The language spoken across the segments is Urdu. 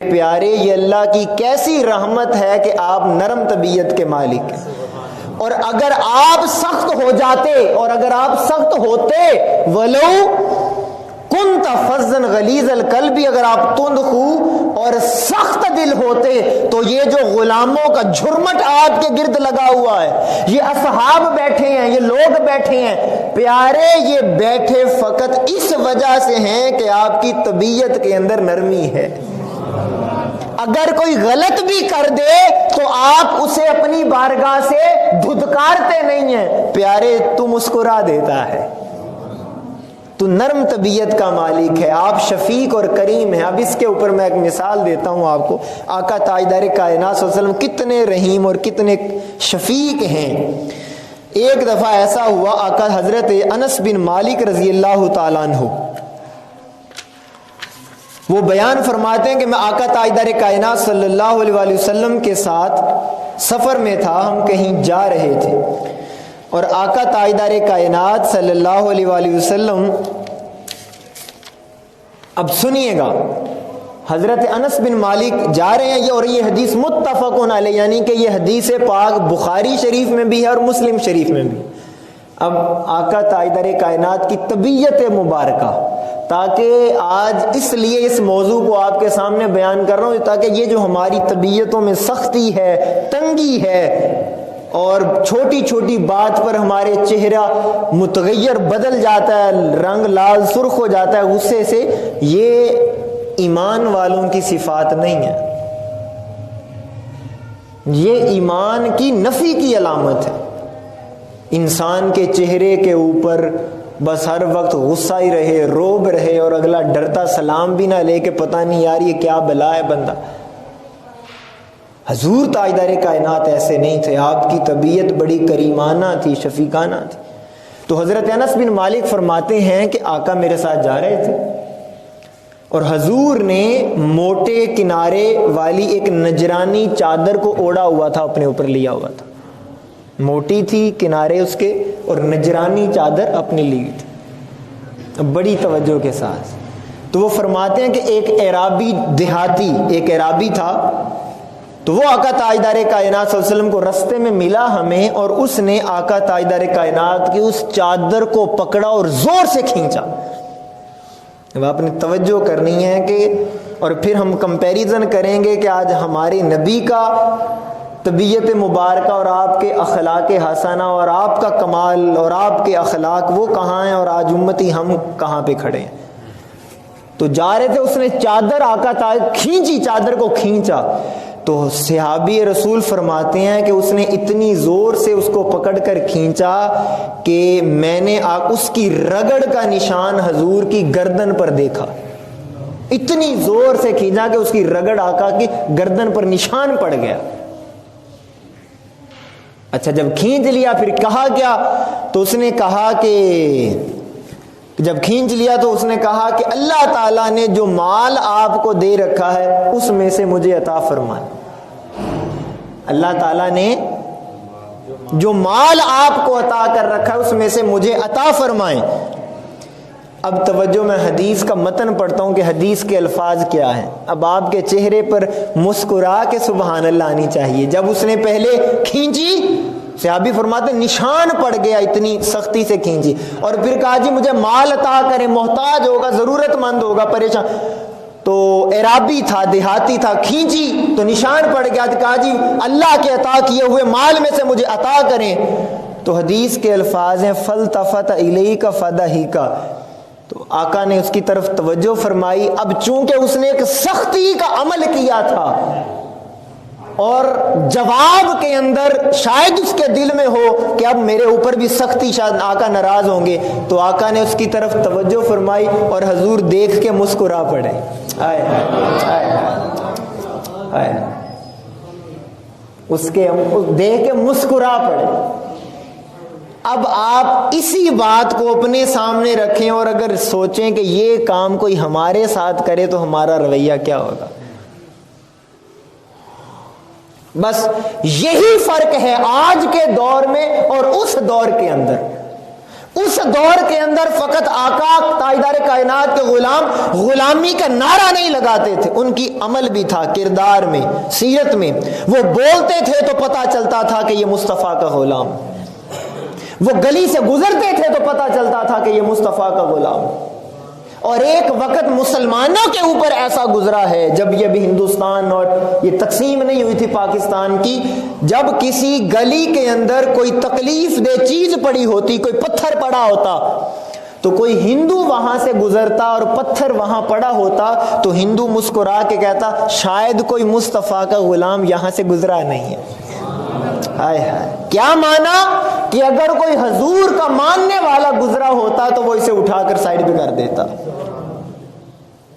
پیارے یہ اللہ کی کیسی رحمت ہے کہ آپ نرم طبیعت کے مالک ہیں، اور اگر آپ سخت ہو جاتے اور اگر آپ سخت ہوتے ولو کنت فظا غلیظ القلب، اگر آپ تند خو اور سخت دل ہوتے تو یہ جو غلاموں کا جھرمٹ آپ کے گرد لگا ہوا ہے، یہ اصحاب بیٹھے ہیں، یہ لوگ بیٹھے ہیں، پیارے یہ بیٹھے فقط اس وجہ سے ہیں کہ آپ کی طبیعت کے اندر نرمی ہے۔ اگر کوئی غلط بھی کر دے تو آپ اسے اپنی بارگاہ سے دھتکارتے نہیں ہیں، پیارے تو مسکرا دیتا ہے، تو نرم طبیعت کا مالک ہے، آپ شفیق اور کریم ہیں۔ اب اس کے اوپر میں ایک مثال دیتا ہوں آپ کو، آقا تاجدار کائنات صلی اللہ علیہ وسلم کتنے رحیم اور کتنے شفیق ہیں۔ ایک دفعہ ایسا ہوا، آقا حضرت انس بن مالک رضی اللہ تعالیٰ عنہ وہ بیان فرماتے ہیں کہ میں آقا تاجدار کائنات صلی اللہ علیہ وآلہ وسلم کے ساتھ سفر میں تھا، ہم کہیں جا رہے تھے، اور آقا تاجدار کائنات صلی اللہ علیہ وآلہ وسلم، اب سنیے گا، حضرت انس بن مالک جا رہے ہیں، اور یہ حدیث متفق علیہ، یعنی کہ یہ حدیث پاک بخاری شریف میں بھی ہے اور مسلم شریف میں بھی۔ اب آقا تاجدار کائنات کی طبیعت مبارکہ، تاکہ آج اس لیے اس موضوع کو آپ کے سامنے بیان کر رہا ہوں تاکہ یہ جو ہماری طبیعتوں میں سختی ہے، تنگی ہے، اور چھوٹی چھوٹی بات پر ہمارے چہرہ متغیر بدل جاتا ہے، رنگ لال سرخ ہو جاتا ہے غصے سے، یہ ایمان والوں کی صفات نہیں ہے، یہ ایمان کی نفی کی علامت ہے۔ انسان کے چہرے کے اوپر بس ہر وقت غصہ ہی رہے، روب رہے، اور اگلا ڈرتا سلام بھی نہ لے کہ پتہ نہیں یار یہ کیا بلا ہے بندہ۔ حضور تاجدار کائنات ایسے نہیں تھے، آپ کی طبیعت بڑی کریمانہ تھی، شفیقانہ تھی۔ تو حضرت انس بن مالک فرماتے ہیں کہ آقا میرے ساتھ جا رہے تھے، اور حضور نے موٹے کنارے والی ایک نجرانی چادر کو اوڑا ہوا تھا، اپنے اوپر لیا ہوا تھا، موٹی تھی کنارے اس کے، اور نجرانی چادر اپنے لی تھی بڑی توجہ کے ساتھ۔ تو وہ فرماتے ہیں کہ ایک اعرابی دیہاتی، ایک اعرابی تھا، تو وہ آقا تاجدار کائنات صلی اللہ علیہ وسلم کو رستے میں ملا ہمیں، اور اس نے آقا تاجدار کائنات کی اس چادر کو پکڑا اور زور سے کھینچا۔ اب آپ نے توجہ کرنی ہے کہ، اور پھر ہم کمپیریزن کریں گے کہ آج ہمارے نبی کا طبیعت مبارکہ اور آپ کے اخلاق حسنہ اور آپ کا کمال اور آپ کے اخلاق وہ کہاں ہیں، اور آج امتی ہم کہاں پہ کھڑے ہیں۔ تو جا رہے تھے، اس نے چادر آقا کھینچی، چادر کو کھینچا، تو صحابی رسول فرماتے ہیں کہ اس نے اتنی زور سے اس کو پکڑ کر کھینچا کہ میں نے اس کی رگڑ کا نشان حضور کی گردن پر دیکھا، اتنی زور سے کھینچا کہ اس کی رگڑ آقا کی گردن پر نشان پڑ گیا۔ اچھا جب کھینچ لیا پھر کہا کیا؟ تو اس نے کہا کہ جب کھینچ لیا تو اس نے کہا کہ اللہ تعالیٰ نے جو مال آپ کو دے رکھا ہے اس میں سے مجھے عطا فرمائے، اللہ تعالیٰ نے جو مال آپ کو عطا کر رکھا ہے اس میں سے مجھے عطا فرمائیں۔ اب توجہ، میں حدیث کا متن پڑھتا ہوں کہ حدیث کے الفاظ کیا ہیں۔ اب آپ کے چہرے پر مسکرا کے سبحان اللہ آنی چاہیے۔ جب اس نے پہلے کھینچی، صحابی فرماتے نشان پڑ گیا، اتنی سختی سے کھینچی، اور پھر کہا جی مجھے مال عطا کریں، محتاج ہوگا، ضرورت مند ہوگا، پریشان۔ تو اعرابی تھا، دیہاتی تھا، کھینچی تو نشان پڑ گیا، کہا جی اللہ کے عطا کیے ہوئے مال میں سے مجھے عطا کریں۔ تو حدیث کے الفاظ ہیں فَالْتَفَتَ إِلَيْكَ فَضَحِكَ، تو آقا نے اس کی طرف توجہ فرمائی۔ اب چونکہ اس نے ایک سختی کا عمل کیا تھا اور جواب کے اندر شاید اس کے دل میں ہو کہ اب میرے اوپر بھی سختی، شاید آقا ناراض ہوں گے، تو آقا نے اس کی طرف توجہ فرمائی اور حضور دیکھ کے مسکرا پڑے۔ آئے آئے، اس کے دیکھ کے مسکرا پڑے۔ اب آپ اسی بات کو اپنے سامنے رکھیں اور اگر سوچیں کہ یہ کام کوئی ہمارے ساتھ کرے تو ہمارا رویہ کیا ہوگا۔ بس یہی فرق ہے آج کے دور میں اور اس دور کے اندر۔ اس دور کے اندر فقط آقا تاجدار کائنات کے غلام غلامی کا نعرہ نہیں لگاتے تھے، ان کی عمل بھی تھا، کردار میں، سیرت میں وہ بولتے تھے تو پتہ چلتا تھا کہ یہ مصطفیٰ کا غلام، وہ گلی سے گزرتے تھے تو پتہ چلتا تھا کہ یہ مصطفیٰ کا غلام۔ اور ایک وقت مسلمانوں کے اوپر ایسا گزرا ہے، جب یہ بھی ہندوستان اور یہ تقسیم نہیں ہوئی تھی پاکستان کی، جب کسی گلی کے اندر کوئی تکلیف دہ چیز پڑی ہوتی، کوئی پتھر پڑا ہوتا، تو کوئی ہندو وہاں سے گزرتا اور پتھر وہاں پڑا ہوتا تو ہندو مسکرا کے کہتا شاید کوئی مصطفیٰ کا غلام یہاں سے گزرا نہیں ہے۔ ہائے ہائے، کیا مانا کہ اگر کوئی حضور کا ماننے والا گزرا ہوتا تو وہ اسے اٹھا کر سائڈ پہ کر دیتا۔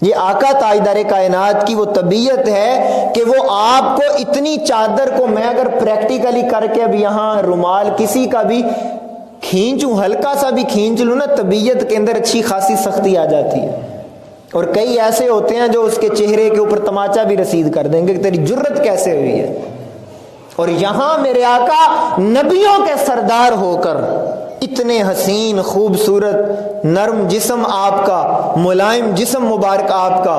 یہ آقا تاجدار کائنات کی وہ طبیعت ہے کہ وہ آپ کو اتنی چادر کو، میں اگر پریکٹیکلی کر کے اب یہاں رومال کسی کا بھی کھینچوں، ہلکا سا بھی کھینچ لوں نا، طبیعت کے اندر اچھی خاصی سختی آ جاتی ہے۔ اور کئی ایسے ہوتے ہیں جو اس کے چہرے کے اوپر تماچا بھی رسید کر دیں گے کہ تیری جرت کیسے ہوئی ہے۔ اور یہاں میرے آقا نبیوں کے سردار ہو کر، اتنے حسین خوبصورت نرم جسم آپ کا، ملائم جسم مبارک آپ کا،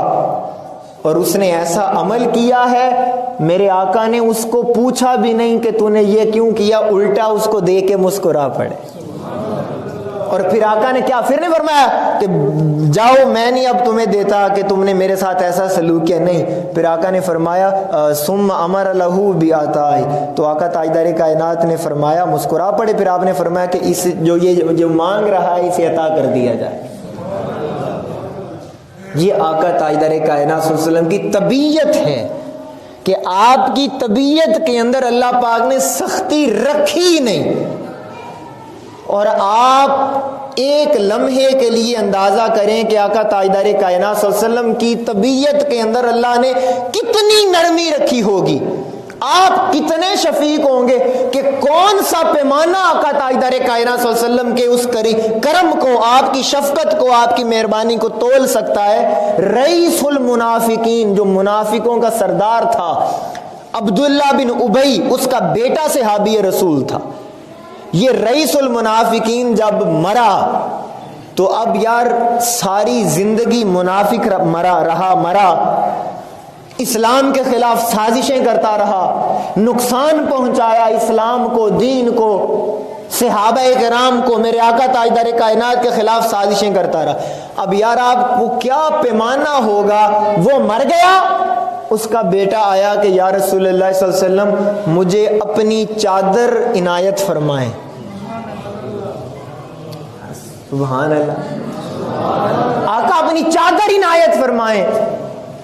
اور اس نے ایسا عمل کیا ہے، میرے آقا نے اس کو پوچھا بھی نہیں کہ تو نے یہ کیوں کیا، الٹا اس کو دیکھ کے مسکرا پڑے۔ اور پھر آقا نے کیا، پھر نہیں فرمایا کہ جاؤ میں نہیں اب تمہیں دیتا کہ تم نے میرے ساتھ ایسا سلوک کیا، نہیں، پھر آقا نے فرمایا ثم امر لہو بعطاء، تو آقا تاجدار کائنات نے فرمایا، مسکرا پڑے، پھر آپ نے فرمایا کہ اس جو مانگ رہا ہے اسے عطا کر دیا جائے۔ یہ آقا تاجدار کائنات صلی اللہ علیہ وسلم کی طبیعت ہے کہ آپ کی طبیعت کے اندر اللہ پاک نے سختی رکھی نہیں۔ اور آپ ایک لمحے کے لیے اندازہ کریں کہ آقا تاجدار کائنات صلی اللہ علیہ وسلم کی طبیعت کے اندر اللہ نے کتنی نرمی رکھی ہوگی، آپ کتنے شفیق ہوں گے کہ کون سا پیمانہ آقا تاجدار کائنات صلی اللہ علیہ وسلم کے اس کرم کو، آپ کی شفقت کو، آپ کی مہربانی کو تول سکتا ہے۔ رئیس المنافقین، جو منافقوں کا سردار تھا، عبداللہ بن ابی، اس کا بیٹا صحابی رسول تھا، یہ رئیس المنافقین جب مرا تو اب یار ساری زندگی منافق مرا، اسلام کے خلاف سازشیں کرتا رہا، نقصان پہنچایا اسلام کو، دین کو، صحابہ کرام کو، میرے آقا تاجدار کائنات کے خلاف سازشیں کرتا رہا۔ اب یار آپ کو کیا پیمانہ ہوگا، وہ مر گیا، اس کا بیٹا آیا کہ یا رسول اللہ صلی اللہ علیہ وسلم مجھے اپنی چادر عنایت فرمائیں۔ سبحان اللہ، آقا اپنی چادر عنایت فرمائیں۔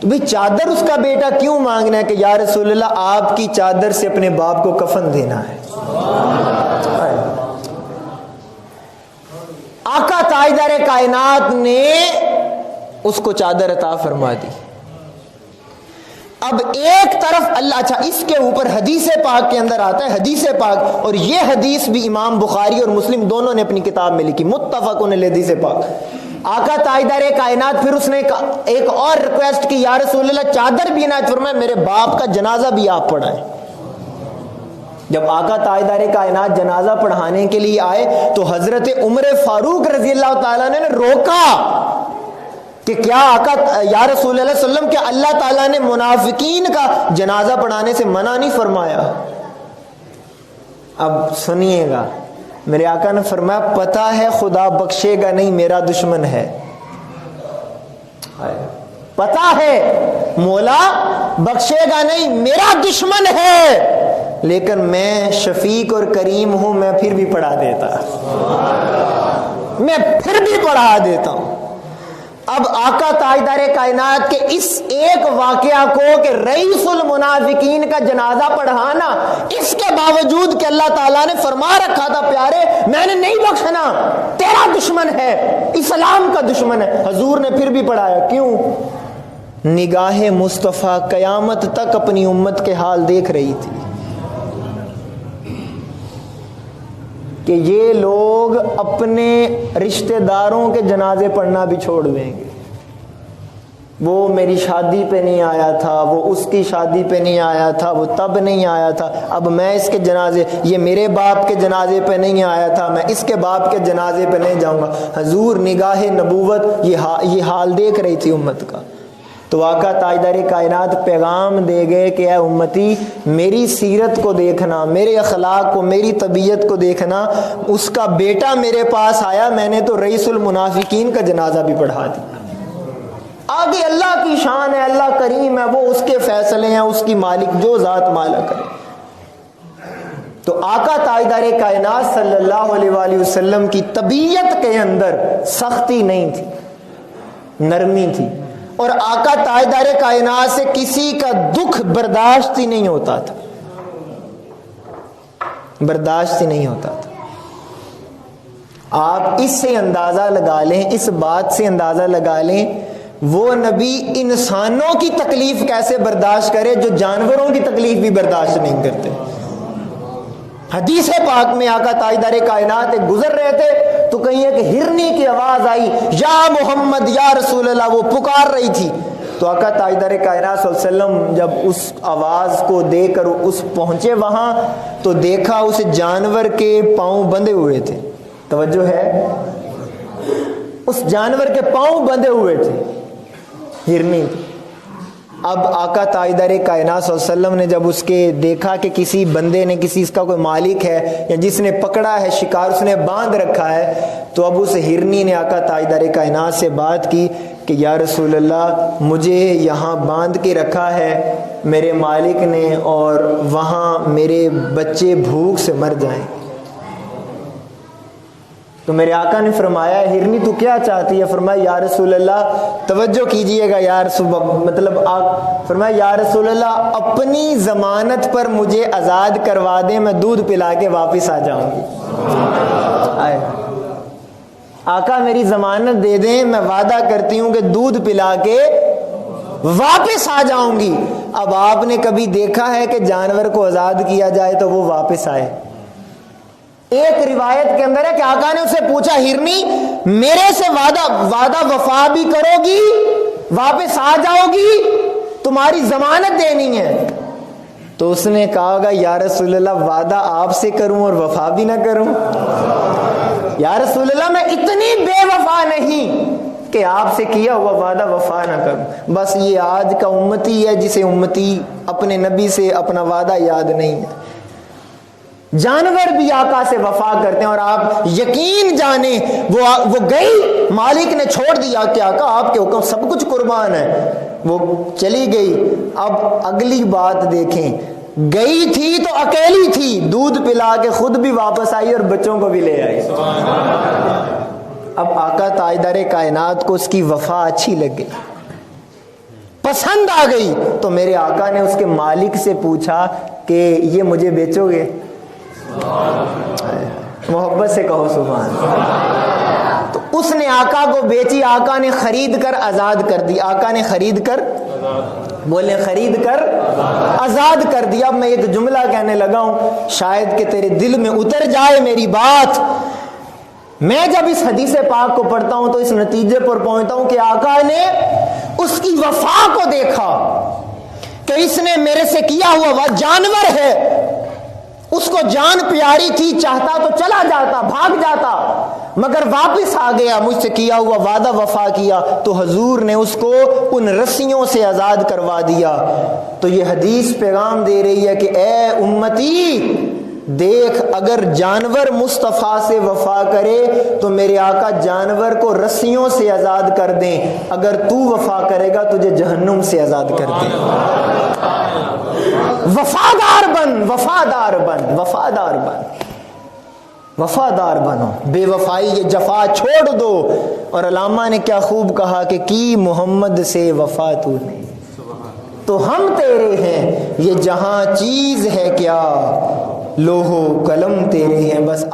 تو بھئی چادر اس کا بیٹا کیوں مانگنا ہے کہ یا رسول اللہ آپ کی چادر سے اپنے باپ کو کفن دینا ہے۔ آقا تاجدار کائنات نے اس کو چادر عطا فرما دی۔ اب ایک طرف اللہ، اچھا اس کے اوپر حدیث پاک کے اندر آتا ہے، حدیث پاک، اور یہ حدیث بھی امام بخاری اور مسلم دونوں نے اپنی کتاب میں لکھی، متفقون علیہ حدیث پاک۔ آقا تاجدار کائنات پھر اس نے ایک اور ریکویسٹ کی، یا رسول اللہ چادر بھی عنایت فرمائے، میرے باپ کا جنازہ بھی آپ پڑھائیں۔ جب آقا تاجدار کائنات جنازہ پڑھانے کے لیے آئے تو حضرت عمر فاروق رضی اللہ تعالیٰ نے روکا کہ کیا آقا یا رسول اللہ صلی اللہ علیہ وسلم کہ اللہ تعالیٰ نے منافقین کا جنازہ پڑھانے سے منع نہیں فرمایا؟ اب سنیے گا، میرے آقا نے فرمایا پتہ ہے خدا بخشے گا نہیں، میرا دشمن ہے، پتہ ہے مولا بخشے گا نہیں، میرا دشمن ہے، لیکن میں شفیق اور کریم ہوں، میں پھر بھی پڑھا دیتا، میں پھر بھی پڑھا دیتا ہوں۔ اب آقا تاجدار کائنات کے اس ایک واقعہ کو کہ رئیس المنافقین کا جنازہ پڑھانا، اس کے باوجود کہ اللہ تعالیٰ نے فرما رکھا تھا پیارے میں نے نہیں بخشنا، تیرا دشمن ہے، اسلام کا دشمن ہے، حضور نے پھر بھی پڑھایا۔ کیوں؟ نگاہ مصطفیٰ قیامت تک اپنی امت کے حال دیکھ رہی تھی کہ یہ لوگ اپنے رشتہ داروں کے جنازے پڑھنا بھی چھوڑ دیں گے، وہ میری شادی پہ نہیں آیا تھا، وہ اس کی شادی پہ نہیں آیا تھا، وہ تب نہیں آیا تھا، اب میں اس کے جنازے، یہ میرے باپ کے جنازے پہ نہیں آیا تھا، میں اس کے باپ کے جنازے پہ نہیں جاؤں گا۔ حضور نگاہ نبوت یہ حال دیکھ رہی تھی امت کا۔ تو آقا تاجدار کائنات پیغام دے گئے کہ اے امتی، میری سیرت کو دیکھنا، میرے اخلاق کو، میری طبیعت کو دیکھنا۔ اس کا بیٹا میرے پاس آیا، میں نے تو رئیس المنافقین کا جنازہ بھی پڑھا دیا۔ آگے اللہ کی شان ہے، اللہ کریم ہے، وہ اس کے فیصلے ہیں، اس کی مالک جو ذات مالا کرے۔ تو آقا تاجدار کائنات صلی اللہ علیہ وآلہ وسلم کی طبیعت کے اندر سختی نہیں تھی، نرمی تھی، اور آقا تاجدار کائنات سے کسی کا دکھ برداشت ہی نہیں ہوتا تھا، برداشت ہی نہیں ہوتا تھا۔ آپ اس سے اندازہ لگا لیں، اس بات سے اندازہ لگا لیں وہ نبی انسانوں کی تکلیف کیسے برداشت کرے جو جانوروں کی تکلیف بھی برداشت نہیں کرتے۔ حدیث پاک میں آقا تاجدار کائنات گزر رہے تھے تو کہیں ایک ہرنی کی آواز آئی، یا محمد یا رسول اللہ، وہ پکار رہی تھی۔ تو آقا تاجدار کائنات صلی اللہ علیہ وسلم جب اس آواز کو دے کر اس پہنچے وہاں تو دیکھا اس جانور کے پاؤں بندھے ہوئے تھے۔ توجہ ہے، اس جانور کے پاؤں بندھے ہوئے تھے، ہرنی۔ اب آقا تاجدار کائنات صلی اللہ علیہ وسلم نے جب اس کے دیکھا کہ کسی بندے نے، کسی اس کا کوئی مالک ہے یا جس نے پکڑا ہے شکار، اس نے باندھ رکھا ہے، تو اب اس ہرنی نے آقا تاجدار کائنات سے بات کی کہ یا رسول اللہ، مجھے یہاں باندھ کے رکھا ہے میرے مالک نے، اور وہاں میرے بچے بھوک سے مر جائیں۔ تو میرے آقا نے فرمایا، ہرنی تو کیا چاہتی ہے؟ فرمایا یا رسول اللہ، توجہ کیجئے گا، یا رسول، مطلب فرمایا یا رسول اللہ، اپنی ضمانت پر مجھے آزاد کروا دیں، میں دودھ پلا کے واپس آ جاؤں گی۔ آقا میری ضمانت دے دیں، میں وعدہ کرتی ہوں کہ دودھ پلا کے واپس آ جاؤں گی۔ اب آپ نے کبھی دیکھا ہے کہ جانور کو آزاد کیا جائے تو وہ واپس آئے؟ ایک روایت کے اندر ہے کہ آقا نے اسے پوچھا، ہرنی میرے سے وعدہ وفا بھی کرو گی، واپس آ جاؤ گی، تمہاری ضمانت دینی ہے؟ تو اس نے کہا گا یا رسول اللہ، وعدہ آپ سے کروں اور وفا بھی نہ کروں؟ یا رسول اللہ، میں اتنی بے وفا نہیں کہ آپ سے کیا ہوا وعدہ وفا نہ کروں۔ بس یہ آج کا امتی ہے جسے امتی اپنے نبی سے اپنا وعدہ یاد نہیں ہے۔ جانور بھی آقا سے وفا کرتے ہیں، اور آپ یقین جانیں وہ گئی، مالک نے چھوڑ دیا کہ آقا آپ کے حکم سب کچھ قربان ہے، وہ چلی گئی۔ اب اگلی بات دیکھیں، گئی تھی تو اکیلی تھی، دودھ پلا کے خود بھی واپس آئی اور بچوں کو بھی لے آئی۔ اب آقا تاجدار کائنات کو اس کی وفا اچھی لگ گئی، پسند آ گئی، تو میرے آقا نے اس کے مالک سے پوچھا کہ یہ مجھے بیچو گے؟ محبت سے کہو سبحان۔ تو اس نے آقا کو بیچی، آقا نے خرید کر آزاد کر دی، آقا نے خرید کر، بولے خرید کر آزاد کر دیا۔ اب میں ایک جملہ کہنے لگا ہوں، شاید کہ تیرے دل میں اتر جائے میری بات۔ میں جب اس حدیث پاک کو پڑھتا ہوں تو اس نتیجے پر پہنچتا ہوں کہ آقا نے اس کی وفا کو دیکھا کہ اس نے میرے سے کیا ہوا، جانور ہے، اس کو جان پیاری تھی، چاہتا تو چلا جاتا، بھاگ جاتا، مگر واپس آ گیا، مجھ سے کیا ہوا وعدہ وفا کیا، تو حضور نے اس کو ان رسیوں سے آزاد کروا دیا۔ تو یہ حدیث پیغام دے رہی ہے کہ اے امتی، دیکھ، اگر جانور مصطفیٰ سے وفا کرے تو میرے آقا جانور کو رسیوں سے آزاد کر دیں، اگر تو وفا کرے گا تجھے جہنم سے آزاد کر دیں۔ وفادار بن، وفادار بن، وفادار بن، وفادار بنو، بے وفائی یہ جفا چھوڑ دو۔ اور علامہ نے کیا خوب کہا کہ کی محمد سے وفا تو نے، تو ہم تیرے ہیں، یہ جہاں چیز ہے کیا، لوہو قلم تیرے ہیں۔ بس